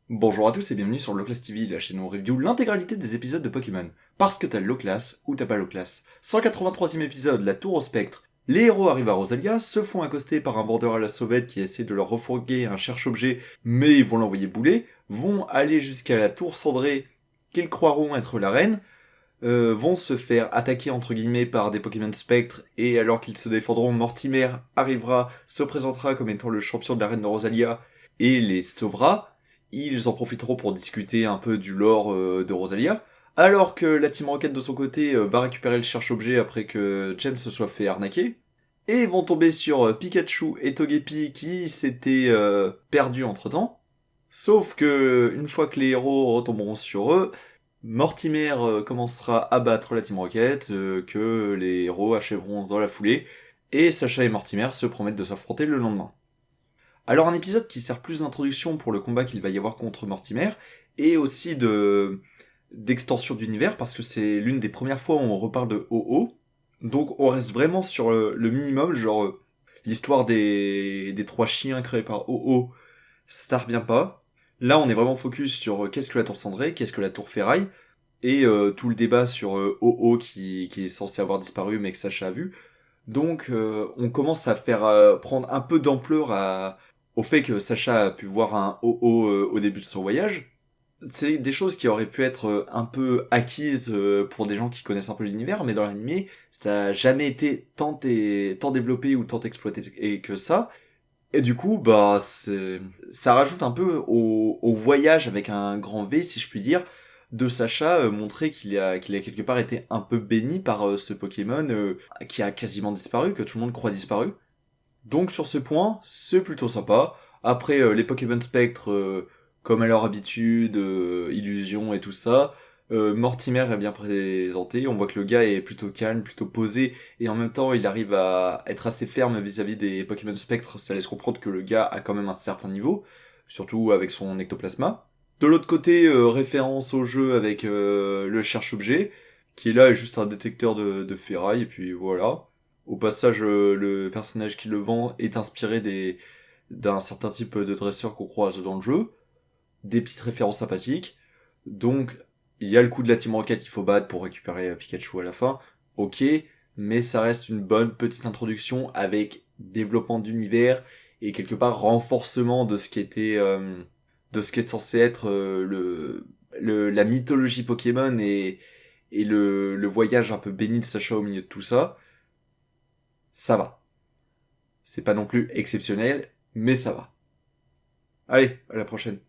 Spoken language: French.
Bonjour à tous et bienvenue sur Loclass TV, la chaîne où on review l'intégralité des épisodes de Pokémon. Parce que t'as le Loclass ou t'as pas Loclass. 183e épisode, la tour au spectre. Les héros arrivent à Rosalia, se font accoster par un vendeur à la sauvette qui essaie de leur refourguer un cherche-objet, mais ils vont l'envoyer bouler, vont aller jusqu'à la tour cendrée qu'ils croiront être la reine, vont se faire attaquer entre guillemets par des Pokémon spectres, et alors qu'ils se défendront, Mortimer arrivera, se présentera comme étant le champion de la reine de Rosalia, et les sauvera. Ils en profiteront pour discuter un peu du lore de Rosalia, alors que la Team Rocket de son côté va récupérer le cherche-objet après que James se soit fait arnaquer, et vont tomber sur Pikachu et Togepi qui s'étaient perdus entre-temps. Sauf que, une fois que les héros retomberont sur eux, Mortimer commencera à battre la Team Rocket, que les héros achèveront dans la foulée, et Sacha et Mortimer se promettent de s'affronter le lendemain. Alors un épisode qui sert plus d'introduction pour le combat qu'il va y avoir contre Mortimer, et aussi d'extension d'univers, parce que c'est l'une des premières fois où on reparle de OO, donc on reste vraiment sur le minimum, genre l'histoire des trois chiens créés par OO, ça revient pas. Là on est vraiment focus sur qu'est-ce que la tour cendrée, qu'est-ce que la tour ferraille, et tout le débat sur OO qui est censé avoir disparu mais que Sacha a vu. Donc on commence à faire prendre un peu d'ampleur au fait que Sacha a pu voir un OO au début de son voyage. C'est des choses qui auraient pu être un peu acquises pour des gens qui connaissent un peu l'univers, mais dans l'animé, ça a jamais été tant développé ou tant exploité et que ça. Et du coup, bah, ça rajoute un peu au voyage avec un grand V, si je puis dire, de Sacha, montrer qu'il a quelque part été un peu béni par ce Pokémon qui a quasiment disparu, que tout le monde croit disparu. Donc sur ce point, c'est plutôt sympa. Après, les Pokémon Spectre, comme à leur habitude, Illusion et tout ça, Mortimer est bien présenté. On voit que le gars est plutôt calme, plutôt posé, et en même temps, il arrive à être assez ferme vis-à-vis des Pokémon Spectre. Ça laisse comprendre que le gars a quand même un certain niveau, surtout avec son ectoplasma. De l'autre côté, référence au jeu avec le cherche-objet, qui est là juste un détecteur de ferraille, et puis voilà. Au passage, le personnage qui le vend est inspiré d'un certain type de dresseur qu'on croise dans le jeu. Des petites références sympathiques. Donc, il y a le coup de la Team Rocket qu'il faut battre pour récupérer Pikachu à la fin. Ok, mais ça reste une bonne petite introduction avec développement d'univers et quelque part renforcement de ce qui était, de ce qui est censé être la mythologie Pokémon et le voyage un peu béni de Sacha au milieu de tout ça. Ça va. C'est pas non plus exceptionnel, mais ça va. Allez, à la prochaine.